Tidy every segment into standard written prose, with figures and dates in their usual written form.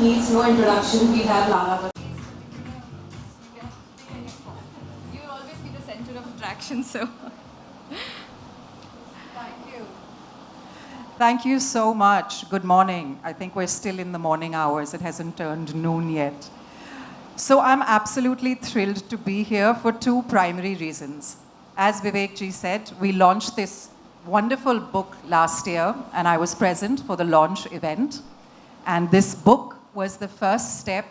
needs no introduction. We have Lara Dutta. You will always be the center of attraction, so. Thank you. Thank you so much. Good morning. I think we're still in the morning hours. It hasn't turned noon yet. So I'm absolutely thrilled to be here for two primary reasons. As Vivek ji said, we launched this wonderful book last year, and I was present for the launch event. And this book was the first step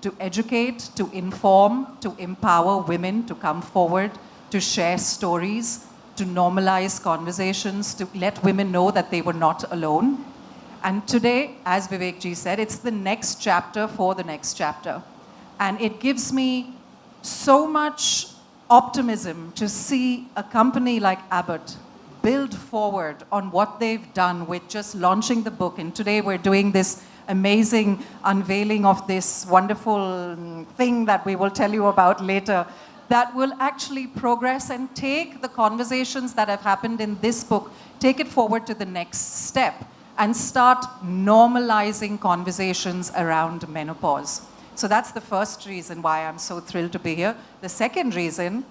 to educate, to inform, to empower women to come forward, to share stories, to normalize conversations, to let women know that they were not alone. And today, as Vivek ji said, it's the next chapter for the next chapter. And it gives me so much optimism to see a company like ABBOTT build forward on what they've done with just launching the book. And today we're doing this amazing unveiling of this wonderful thing that we will tell you about later, that will actually progress and take the conversations that have happened in this book, take it forward to the next step and start normalizing conversations around menopause. So that's the first reason why I'm so thrilled to be here. The second reason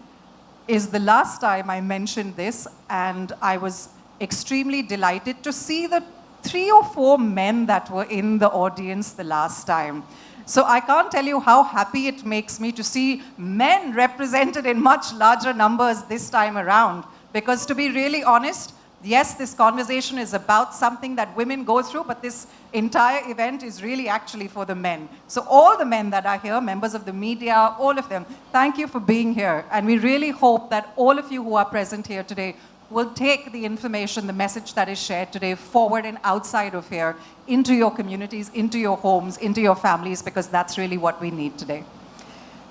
is the last time I mentioned this, and I was extremely delighted to see the 3 or 4 men that were in the audience the last time. So I can't tell you how happy it makes me to see men represented in much larger numbers this time around. Because to be really honest, yes, this conversation is about something that women go through, but this entire event is really actually for the men. So all the men that are here, members of the media, all of them, thank you for being here. And we really hope that all of you who are present here today will take the information, the message that is shared today forward and outside of here, into your communities, into your homes, into your families, because that's really what we need today.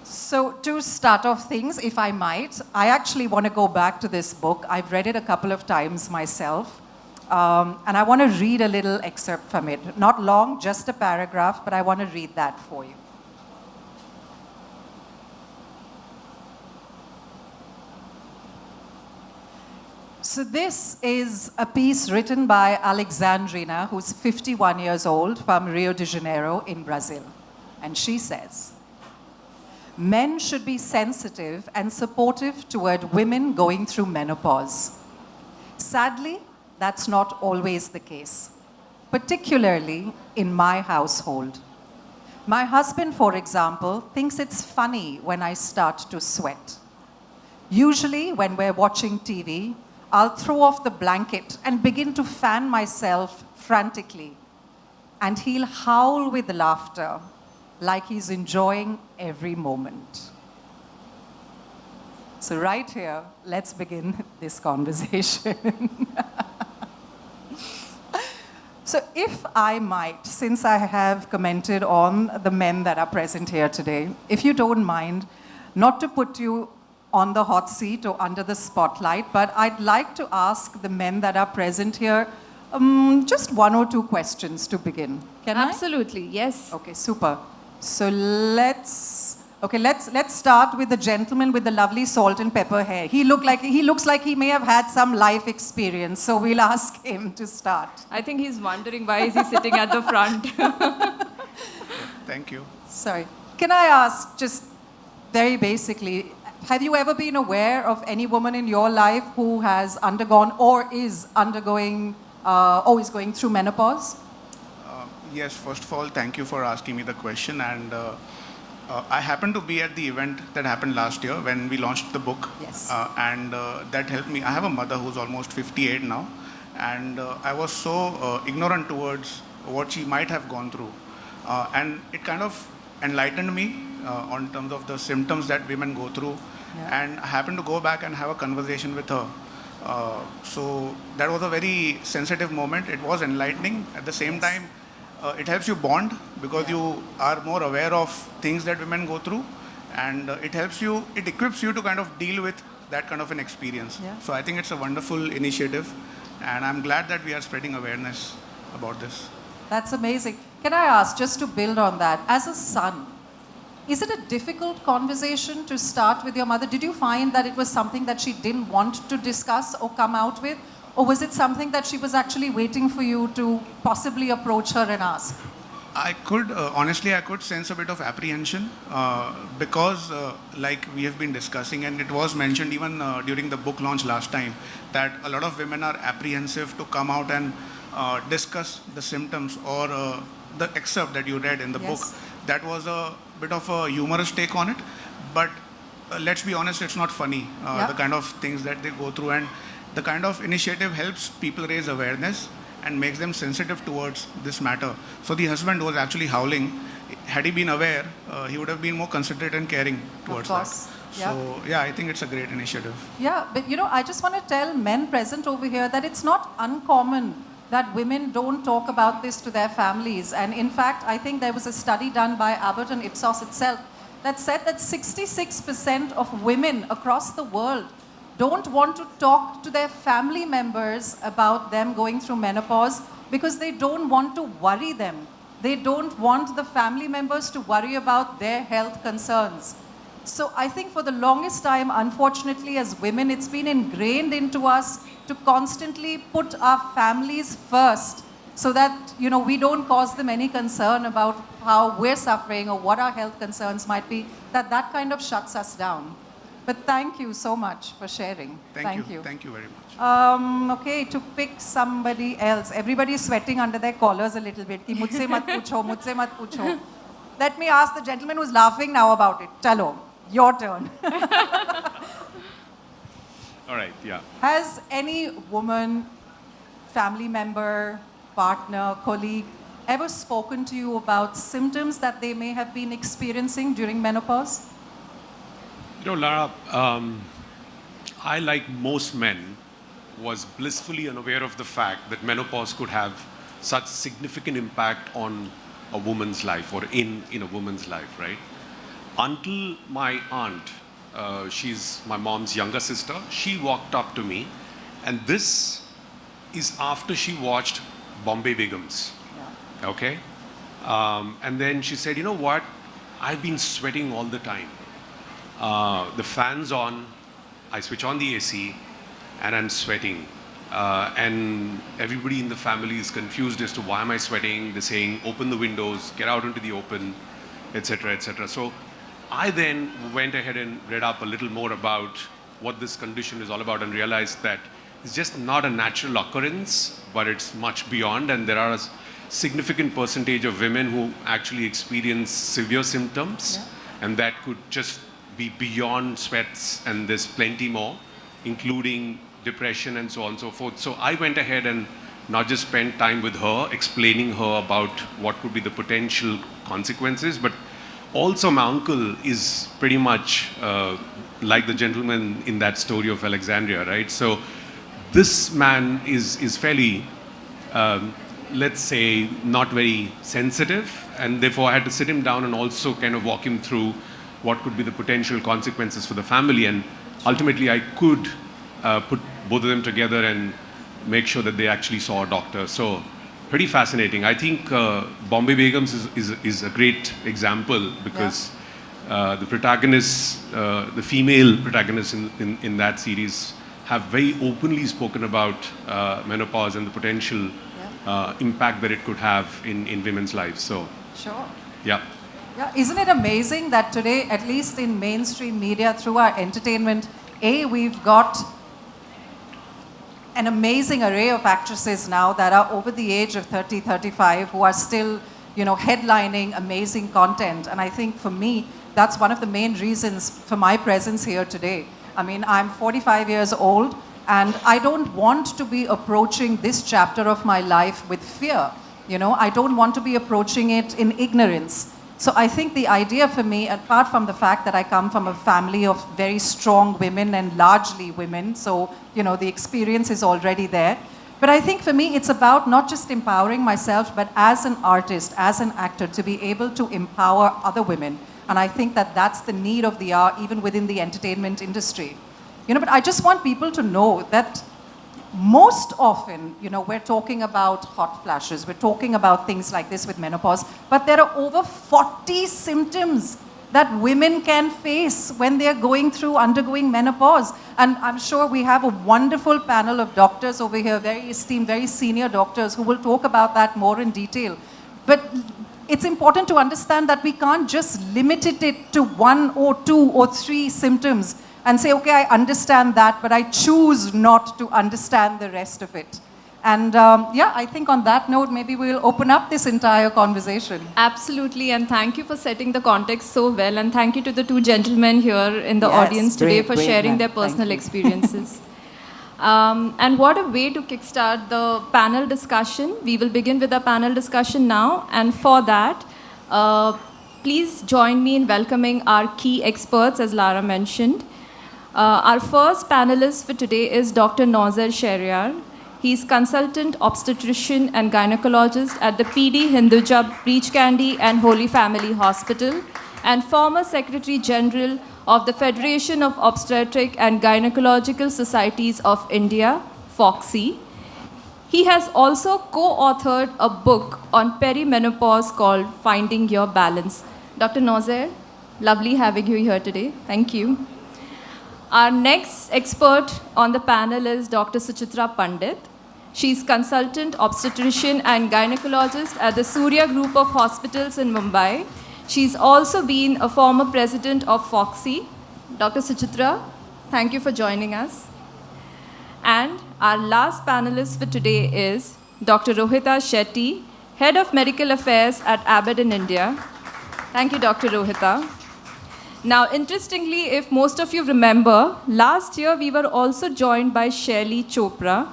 So to start off things, if I might, I actually want to go back to this book. I've read it a couple of times myself, and I want to read a little excerpt from it. Not long, just a paragraph, but I want to read that for you. So this is a piece written by Alexandrina, who's 51 years old, from Rio de Janeiro in Brazil. And she says, "Men should be sensitive and supportive toward women going through menopause. Sadly, that's not always the case, particularly in my household. My husband, for example, thinks it's funny when I start to sweat. Usually, when we're watching TV, I'll throw off the blanket and begin to fan myself frantically, and he'll howl with laughter, like he's enjoying every moment." So right here, let's begin this conversation. So if I might, since I have commented on the men that are present here today, if you don't mind, not to put you on the hot seat or under the spotlight, but I'd like to ask the men that are present here just 1 or 2 questions to begin. Can I? Absolutely, yes. Okay, super. So let's start with the gentleman with the lovely salt and pepper hair. He looks like he may have had some life experience, so we'll ask him to start. I think he's wondering why is he sitting at the front. Thank you. Sorry. Can I ask, just very basically, have you ever been aware of any woman in your life who has undergone or is undergoing or is going through menopause? Yes, first of all, thank you for asking me the question. And I happened to be at the event that happened last year when we launched the book. Yes. And that helped me. I have a mother who's almost 58 now. And I was so ignorant towards what she might have gone through. And it kind of enlightened me on terms of the symptoms that women go through. Yeah. And I happened to go back and have a conversation with her. So that was a very sensitive moment. It was enlightening. At the same time, it helps you bond because you are more aware of things that women go through, and it equips you to kind of deal with that kind of an experience. Yeah. So I think it's a wonderful initiative, and I'm glad that we are spreading awareness about this. That's amazing. Can I ask, just to build on that, as a son, is it a difficult conversation to start with your mother? Did you find that it was something that she didn't want to discuss or come out with? Or was it something that she was actually waiting for you to possibly approach her and ask? Honestly, I could sense a bit of apprehension because, like we have been discussing, and it was mentioned even during the book launch last time, that a lot of women are apprehensive to come out and discuss the symptoms or the excerpt that you read in the book. That was a bit of a humorous take on it, but let's be honest, it's not funny, the kind of things that they go through, and the kind of initiative helps people raise awareness and makes them sensitive towards this matter. So the husband was actually howling. Had he been aware, he would have been more considerate and caring towards that. So yeah, I think it's a great initiative. Yeah, but I just want to tell men present over here that it's not uncommon that women don't talk about this to their families. And in fact, I think there was a study done by ABBOTT and Ipsos itself that said that 66% of women across the world don't want to talk to their family members about them going through menopause because they don't want to worry them. They don't want the family members to worry about their health concerns. So I think for the longest time, unfortunately, as women, it's been ingrained into us to constantly put our families first so that, we don't cause them any concern about how we're suffering or what our health concerns might be, that kind of shuts us down. But thank you so much for sharing. Thank you. Thank you very much. Okay, to pick somebody else. Everybody is sweating under their collars a little bit. Ki mujhse mat pucho, mujhse mat pucho. Let me ask the gentleman who's laughing now about it. Chalo, your turn. All right, yeah. Has any woman, family member, partner, colleague ever spoken to you about symptoms that they may have been experiencing during menopause? Lara, I, like most men, was blissfully unaware of the fact that menopause could have such significant impact on a woman's life or in a woman's life, right? Until my aunt, she's my mom's younger sister, she walked up to me, and this is after she watched Bombay Begums, okay? And then she said, you know what, I've been sweating all the time. The fan's on, I switch on the AC, and I'm sweating. And everybody in the family is confused as to why am I sweating. They're saying, open the windows, get out into the open, etc., etc. So I then went ahead and read up a little more about what this condition is all about and realized that it's just not a natural occurrence, but it's much beyond, and there are a significant percentage of women who actually experience severe symptoms, and that could just be beyond sweats, and there's plenty more, including depression and so on and so forth. So I went ahead and not just spent time with her, explaining her about what could be the potential consequences, but also my uncle is pretty much like the gentleman in that story of Alexandria, right? So this man is fairly, let's say, not very sensitive, and therefore I had to sit him down and also kind of walk him through what could be the potential consequences for the family, and ultimately I could put both of them together and make sure that they actually saw a doctor. So pretty fascinating. I think Bombay Begums is a great example because the protagonists, the female protagonists in that series have very openly spoken about menopause and the potential impact that it could have in women's lives. So, yeah. Yeah, isn't it amazing that today, at least in mainstream media, through our entertainment, we've got an amazing array of actresses now that are over the age of 30, 35, who are still, headlining amazing content. And I think for me, that's one of the main reasons for my presence here today. I mean, I'm 45 years old, and I don't want to be approaching this chapter of my life with fear. I don't want to be approaching it in ignorance. So I think the idea for me, apart from the fact that I come from a family of very strong women and largely women, so, the experience is already there. But I think for me, it's about not just empowering myself, but as an artist, as an actor, to be able to empower other women. And I think that that's the need of the hour, even within the entertainment industry. But I just want people to know that most often, we're talking about hot flashes, we're talking about things like this with menopause, but there are over 40 symptoms that women can face when they're undergoing menopause. And I'm sure we have a wonderful panel of doctors over here, very esteemed, very senior doctors, who will talk about that more in detail. But it's important to understand that we can't just limit it to 1 or 2 or 3 symptoms and say, okay, I understand that, but I choose not to understand the rest of it. And yeah, I think on that note, maybe we'll open up this entire conversation. Absolutely, and thank you for setting the context so well, and thank you to the two gentlemen here in the audience today for sharing their personal experiences. And what a way to kickstart the panel discussion. We will begin with the panel discussion now, and for that, please join me in welcoming our key experts, as Lara mentioned. Our first panelist for today is Dr. Nauzer Shehryar. He's consultant obstetrician and gynecologist at the PD Hinduja Breach Candy and Holy Family Hospital and former Secretary General of the Federation of Obstetric and Gynecological Societies of India, FOGSI. He has also co-authored a book on perimenopause called Finding Your Balance. Dr. Nauzer, lovely having you here today. Thank you. Our next expert on the panel is Dr. Suchitra Pandit. She's consultant obstetrician and gynecologist at the Surya Group of Hospitals in Mumbai. She's also been a former president of FOGSI. Dr. Suchitra, thank you for joining us. And our last panelist for today is Dr. Rohita Shetty, Head of Medical Affairs at ABBOTT in India. Thank you, Dr. Rohita. Now, interestingly, if most of you remember, last year we were also joined by Shaili Chopra.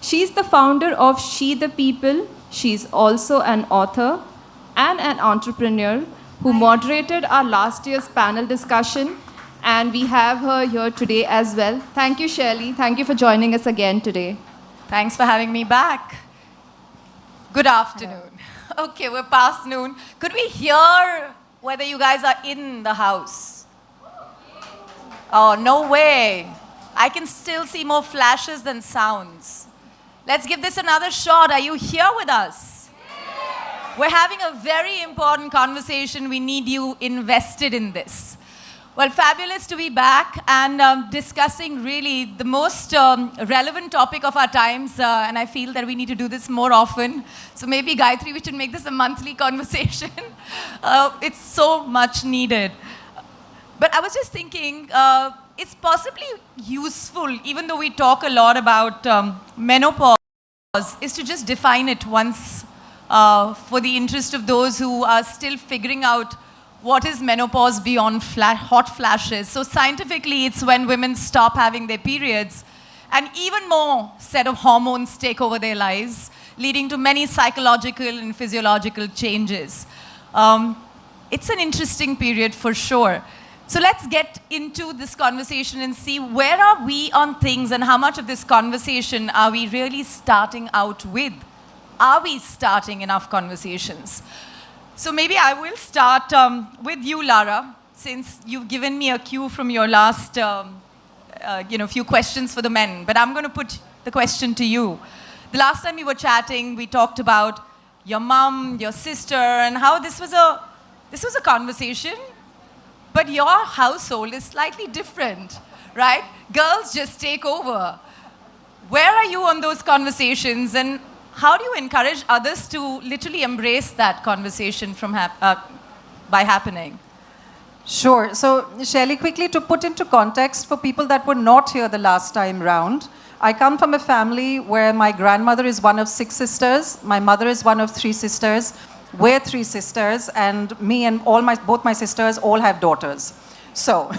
She's the founder of She the People. She's also an author and an entrepreneur who moderated our last year's panel discussion, and we have her here today as well. Thank you, Shaili. Thank you for joining us again today. Thanks for having me back. Good afternoon. Okay, we're past noon. Could we hear whether you guys are in the house? Oh, no way. I can still see more flashes than sounds. Let's give this another shot. Are you here with us? We're having a very important conversation. We need you invested in this. Well, fabulous to be back and discussing really the most relevant topic of our times, and I feel that we need to do this more often. So maybe, Gayatri, we should make this a monthly conversation. It's so much needed. But I was just thinking, it's possibly useful, even though we talk a lot about menopause, is to just define it once for the interest of those who are still figuring out what is menopause beyond hot flashes. So scientifically, it's when women stop having their periods and even more set of hormones take over their lives, leading to many psychological and physiological changes. It's an interesting period for sure. So let's get into this conversation and see where are we on things and how much of this conversation are we really starting out with? Are we starting enough conversations? So maybe I will start with you, Lara, since you've given me a cue from your last few questions for the men. But I'm going to put the question to you. The last time we were chatting, we talked about your mom, your sister, and how this was a conversation. But your household is slightly different, right? Girls just take over. Where are you on those conversations, and how do you encourage others to literally embrace that conversation by happening? Sure. So, Shaili, quickly to put into context for people that were not here the last time round, I come from a family where my grandmother is one of 6 sisters, my mother is one of 3 sisters, we're 3 sisters, and me and both my sisters all have daughters. So,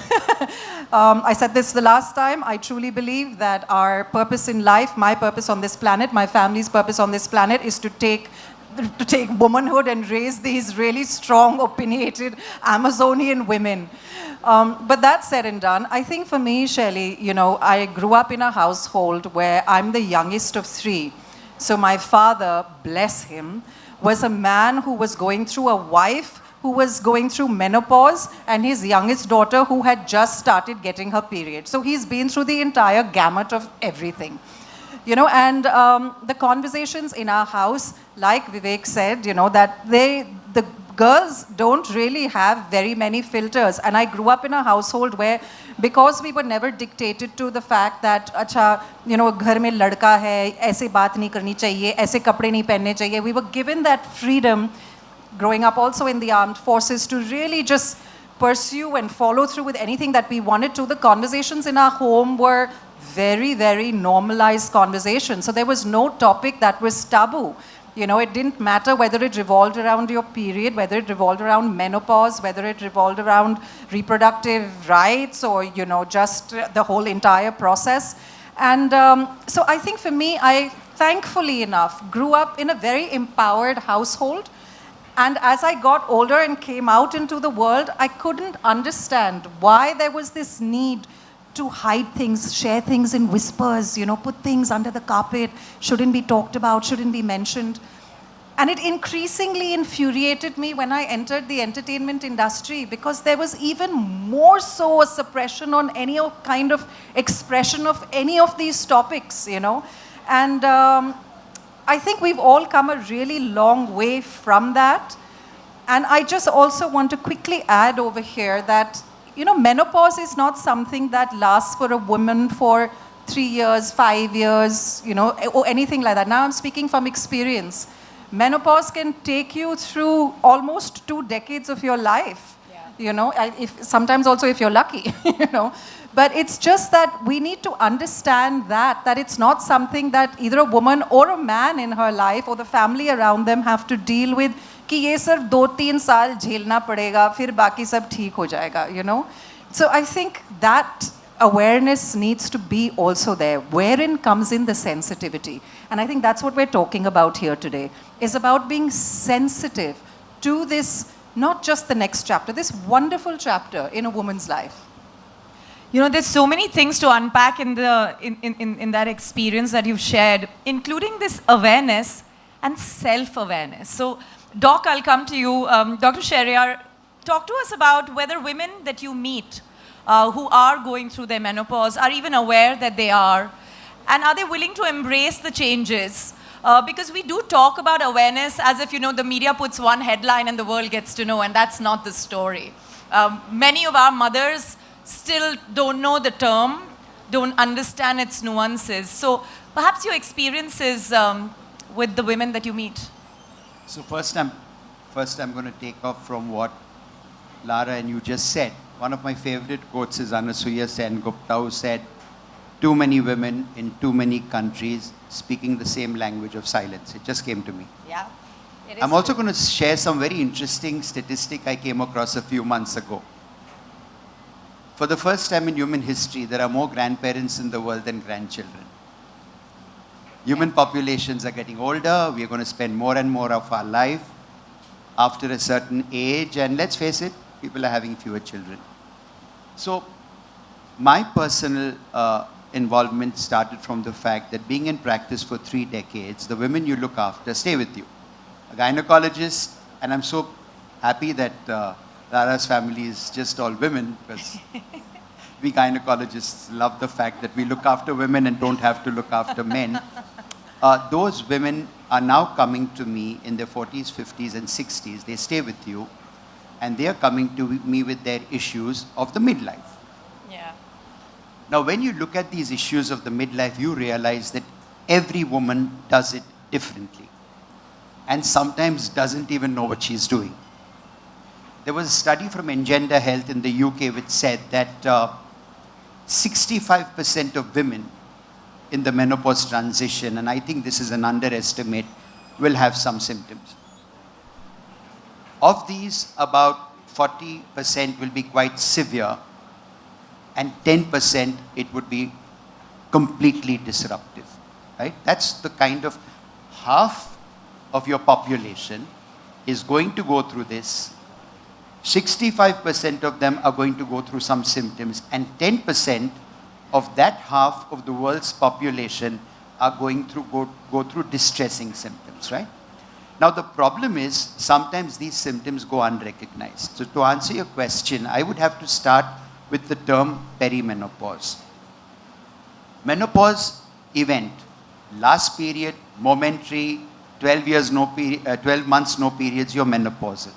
I said this the last time, I truly believe that our purpose in life, my purpose on this planet, my family's purpose on this planet is to take womanhood and raise these really strong, opinionated Amazonian women. But that said and done, I think for me, Shaili, I grew up in a household where I'm the youngest of 3. So my father, bless him, was a man who was going through a wife who was going through menopause and his youngest daughter who had just started getting her period. So he's been through the entire gamut of everything. And the conversations in our house, like Vivek said, that the girls don't really have very many filters. And I grew up in a household where, because we were never dictated to the fact that, ghar mein ladka hai, aise baat nahi karni chahiye, aise kapde nahi pehnne chahiye, we were given that freedom growing up also in the armed forces, to really just pursue and follow through with anything that we wanted to. The conversations in our home were very, very normalized conversations. So there was no topic that was taboo. You know, it didn't matter whether it revolved around your period, whether it revolved around menopause, whether it revolved around reproductive rights, or, you know, just the whole entire process. And so I think for me, I thankfully enough grew up in a very empowered household. And as I got older and came out into the world, I couldn't understand why there was this need to hide things, share things in whispers, you know, put things under the carpet, shouldn't be talked about, shouldn't be mentioned. And it increasingly infuriated me when I entered the entertainment industry, because there was even more so a suppression on any kind of expression of any of these topics, you know. And I think we've all come a really long way from that. And I just also want to quickly add over here that, you know, menopause is not something that lasts for a woman for 3 years, 5 years, you know, or anything like that. Now I'm speaking from experience. Menopause can take you through almost 2 decades of your life, you know, sometimes also if you're lucky, you know. But it's just that we need to understand that it's not something that either a woman or a man in her life or the family around them have to deal with, कि ये सिर्फ 2-3 साल झेलना पड़ेगा, फिर बाकी सब ठीक हो जाएगा, you know. So I think that awareness needs to be also there, wherein comes in the sensitivity. And I think that's what we're talking about here today, is about being sensitive to this, not just the next chapter, this wonderful chapter in a woman's life. You know, there's so many things to unpack in that experience that you've shared, including this awareness and self-awareness. So, Doc, I'll come to you. Dr. Shehryar, talk to us about whether women that you meet who are going through their menopause are even aware that they are, and are they willing to embrace the changes? Because we do talk about awareness as if, you know, the media puts one headline and the world gets to know, and that's not the story. Many of our mothers still don't know the term, don't understand its nuances. So perhaps your experiences with the women that you meet. So first I'm going to take off from what Lara and you just said. One of my favorite quotes is Anasuya Sen-Gupta, who said, "Too many women in too many countries speaking the same language of silence." It just came to me. Yeah. I'm also going to share some very interesting statistic I came across a few months ago. For the first time in human history, there are more grandparents in the world than grandchildren. Human populations are getting older. We are going to spend more and more of our life after a certain age. And let's face it, people are having fewer children. So my personal involvement started from the fact that being in practice for 3 decades, the women you look after stay with you. A gynecologist, and I'm so happy that Lara's family is just all women, because we gynecologists love the fact that we look after women and don't have to look after men. Those women are now coming to me in their 40s, 50s, and 60s. They stay with you, and they are coming to me with their issues of the midlife. Yeah. Now, when you look at these issues of the midlife, you realize that every woman does it differently, and sometimes doesn't even know what she's doing. There was a study from Engender Health in the UK which said that 65% of women in the menopause transition, and I think this is an underestimate, will have some symptoms. Of these, about 40% will be quite severe, and 10% it would be completely disruptive, right? That's the kind of half of your population is going to go through this. 65% of them are going to go through some symptoms, and 10% of that half of the world's population are going to go through distressing symptoms, right? Now the problem is sometimes these symptoms go unrecognized. So to answer your question, I would have to start with the term perimenopause. Menopause event, last period, momentary, 12 months no periods, you're menopausal.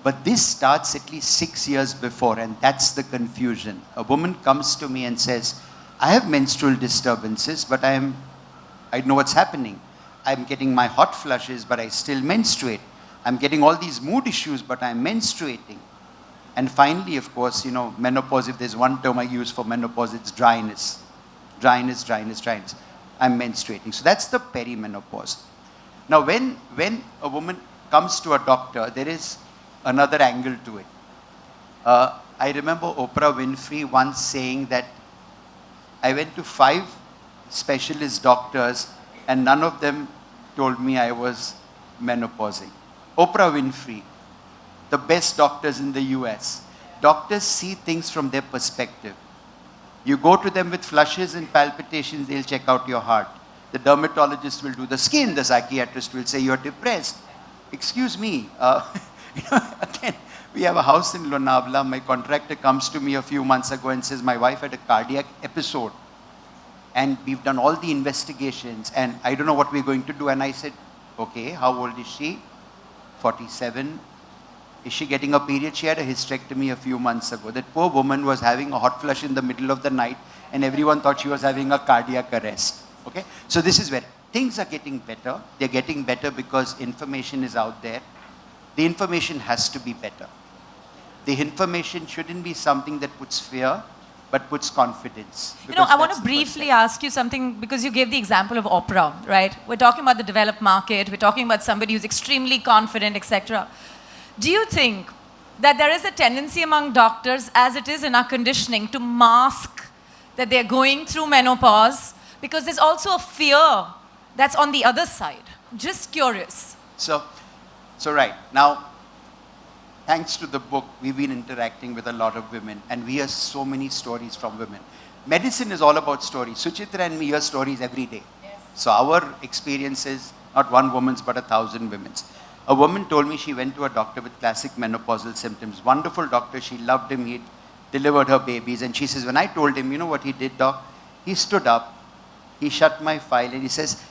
But this starts at least 6 years before, and that's the confusion. A woman comes to me and says, I have menstrual disturbances, but I know what's happening. I'm getting my hot flushes, but I still menstruate. I'm getting all these mood issues, but I'm menstruating. And finally, of course, you know, menopause, if there's one term I use for menopause, it's dryness. Dryness, dryness, dryness. I'm menstruating. So that's the perimenopause. Now, when a woman comes to a doctor, there is another angle to it. I remember Oprah Winfrey once saying that I went to 5 specialist doctors and none of them told me I was menopausing. Oprah Winfrey, the best doctors in the US. Doctors see things from their perspective. You go to them with flushes and palpitations, they'll check out your heart. The dermatologist will do the skin, the psychiatrist will say you're depressed. Excuse me, again, we have a house in Lonavala. My contractor comes to me a few months ago and says, my wife had a cardiac episode. And we've done all the investigations and I don't know what we're going to do. And I said, okay, how old is she? 47. Is she getting a period? She had a hysterectomy a few months ago. That poor woman was having a hot flush in the middle of the night and everyone thought she was having a cardiac arrest. Okay? So this is where things are getting better. They're getting better because information is out there. The information has to be better. The information shouldn't be something that puts fear, but puts confidence. You know, I want to briefly ask you something because you gave the example of Oprah, right? We're talking about the developed market. We're talking about somebody who's extremely confident, etc. Do you think that there is a tendency among doctors, as it is in our conditioning, to mask that they're going through menopause because there's also a fear that's on the other side? Just curious. So right, now, thanks to the book, we've been interacting with a lot of women and we hear so many stories from women. Medicine is all about stories. Suchitra and me hear stories every day. Yes. So our experience is not one woman's but 1,000 women's. A woman told me she went to a doctor with classic menopausal symptoms. Wonderful doctor, she loved him, he delivered her babies. And she says, when I told him, you know what he did, doc? He stood up, he shut my file and he says,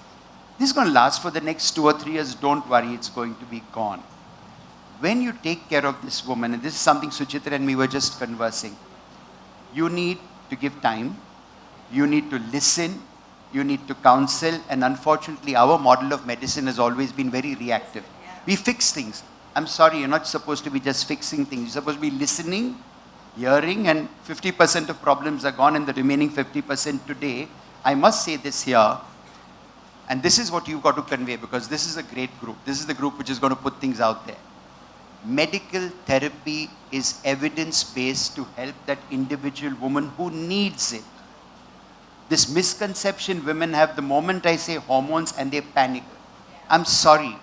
this is going to last for the next 2 or 3 years, don't worry, it's going to be gone. When you take care of this woman, and this is something Suchitra and me were just conversing, you need to give time, you need to listen, you need to counsel, and unfortunately our model of medicine has always been very reactive. We fix things. I'm sorry, you're not supposed to be just fixing things. You're supposed to be listening, hearing, and 50% of problems are gone, and the remaining 50% today, I must say this here, and this is what you've got to convey because this is a great group. This is the group which is going to put things out there. Medical therapy is evidence-based to help that individual woman who needs it. This misconception women have the moment I say hormones and they panic. I'm sorry.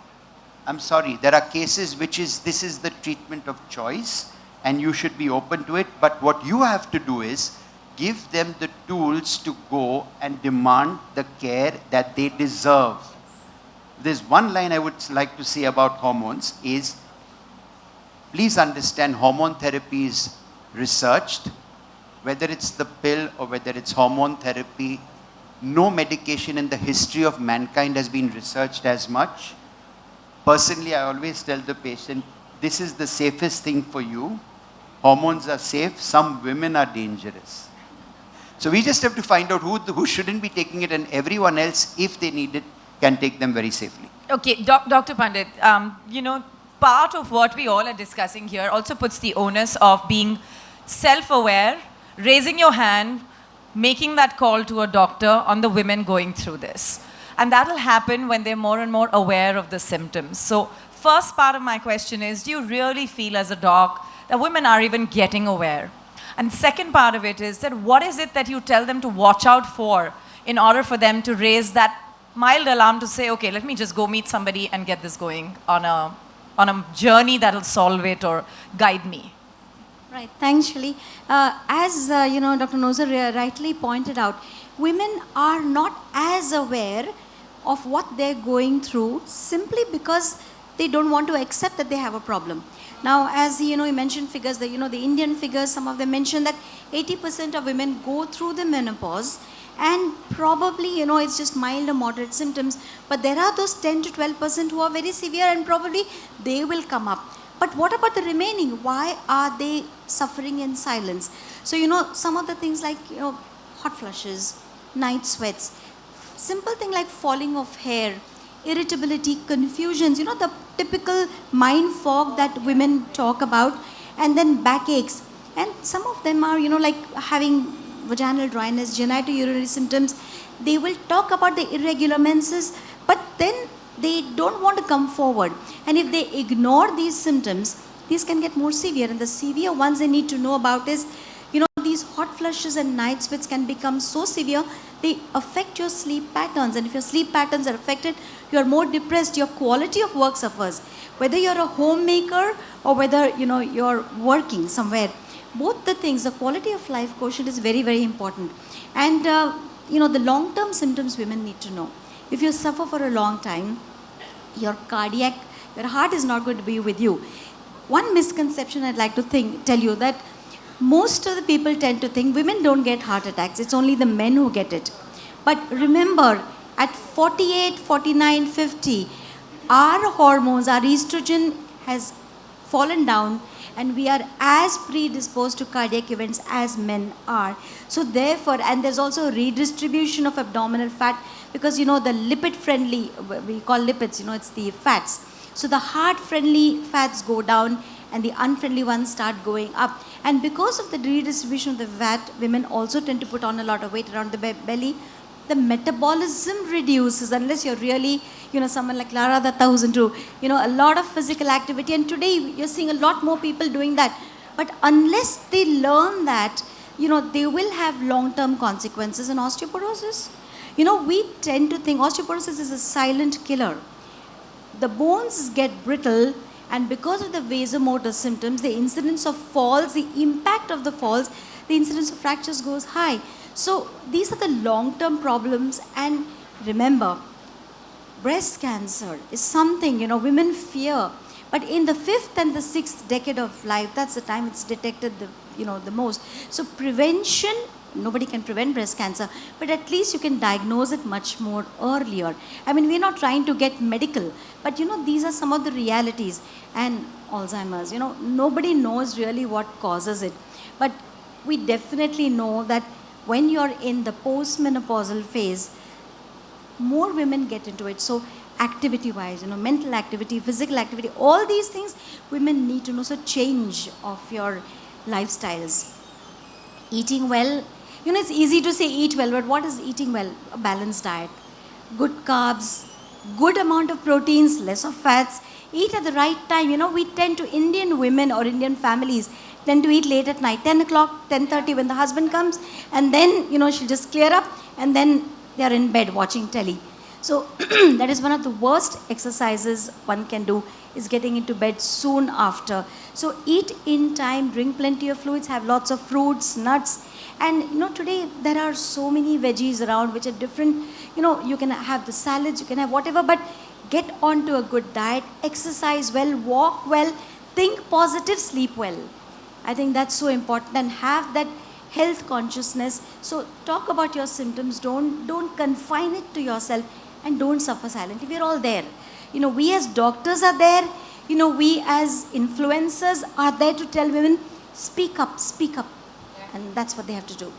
There are cases which is, this is the treatment of choice and you should be open to it. But what you have to do is give them the tools to go and demand the care that they deserve. There's one line I would like to say about hormones is, please understand hormone therapy is researched. Whether it's the pill or whether it's hormone therapy, no medication in the history of mankind has been researched as much. Personally, I always tell the patient, this is the safest thing for you. Hormones are safe, some women are dangerous. So we just have to find out who shouldn't be taking it and everyone else, if they need it, can take them very safely. Okay, Dr. Pandit, you know, part of what we all are discussing here also puts the onus of being self-aware, raising your hand, making that call to a doctor on the women going through this. And that will happen when they're more and more aware of the symptoms. So first part of my question is, do you really feel as a doc that women are even getting aware? And second part of it is that what is it that you tell them to watch out for in order for them to raise that mild alarm to say, okay, let me just go meet somebody and get this going on a journey that will solve it or guide me? Right, thanks, Shali. As you know, Dr. Nozer rightly pointed out, women are not as aware of what they're going through simply because they don't want to accept that they have a problem. Now, as you know, you mentioned figures, the Indian figures, some of them mentioned that 80% of women go through the menopause and probably, it's just mild or moderate symptoms, but there are those 10 to 12% who are very severe and probably they will come up. But what about the remaining? Why are they suffering in silence? So, some of the things like, hot flushes, night sweats, simple thing like falling of hair, irritability, confusions, the typical mind fog that women talk about, and then backaches. And some of them are, like having vaginal dryness, genitourinary symptoms. They will talk about the irregular menses, but then they don't want to come forward. And if they ignore these symptoms, these can get more severe. And the severe ones they need to know about is, these hot flushes and night sweats can become so severe, they affect your sleep patterns. And if your sleep patterns are affected, you are more depressed, your quality of work suffers. Whether you're a homemaker or whether, you're working somewhere, both the things, the quality of life quotient is very, very important. And, the long-term symptoms women need to know. If you suffer for a long time, your heart is not going to be with you. One misconception I'd like to tell you that most of the people tend to think women don't get heart attacks. It's only the men who get it. But remember, at 48, 49, 50, our hormones, our estrogen has fallen down, and we are as predisposed to cardiac events as men are. So therefore, and there's also a redistribution of abdominal fat because, the lipid-friendly, we call lipids, it's the fats. So the heart-friendly fats go down and the unfriendly ones start going up. And because of the redistribution of the fat, women also tend to put on a lot of weight around the belly. The metabolism reduces unless you're really, someone like LARA DUTTA who's into, a lot of physical activity. And today you're seeing a lot more people doing that. But unless they learn that, they will have long-term consequences. And osteoporosis, we tend to think osteoporosis is a silent killer. The bones get brittle, and because of the vasomotor symptoms, the incidence of falls, the impact of the falls, the incidence of fractures goes high. So these are the long-term problems. And remember, breast cancer is something, women fear. But in the 5th and the 6th decade of life, that's the time it's detected the most. So prevention, nobody can prevent breast cancer, but at least you can diagnose it much more earlier. I mean, we're not trying to get medical, but these are some of the realities. And Alzheimer's, nobody knows really what causes it. But we definitely know that when you're in the postmenopausal phase, more women get into it. So activity-wise, mental activity, physical activity, all these things women need to know. So change of your lifestyles. Eating well, it's easy to say eat well, but what is eating well? A balanced diet. Good carbs, good amount of proteins, less of fats. Eat at the right time. We tend to, Indian women or Indian families tend to eat late at night, 10 o'clock, 10:30 when the husband comes, and then, she'll just clear up, and then they're in bed watching telly. So that is one of the worst exercises one can do, is getting into bed soon after. So eat in time, drink plenty of fluids, have lots of fruits, nuts. And today there are so many veggies around which are different. You can have the salads, you can have whatever, but get onto a good diet, exercise well, walk well, think positive, sleep well. I think that's so important, and have that health consciousness. So talk about your symptoms, don't confine it to yourself, and don't suffer silently. We're all there. We as doctors are there. We as influencers are there to tell women, speak up. And that's what they have to do.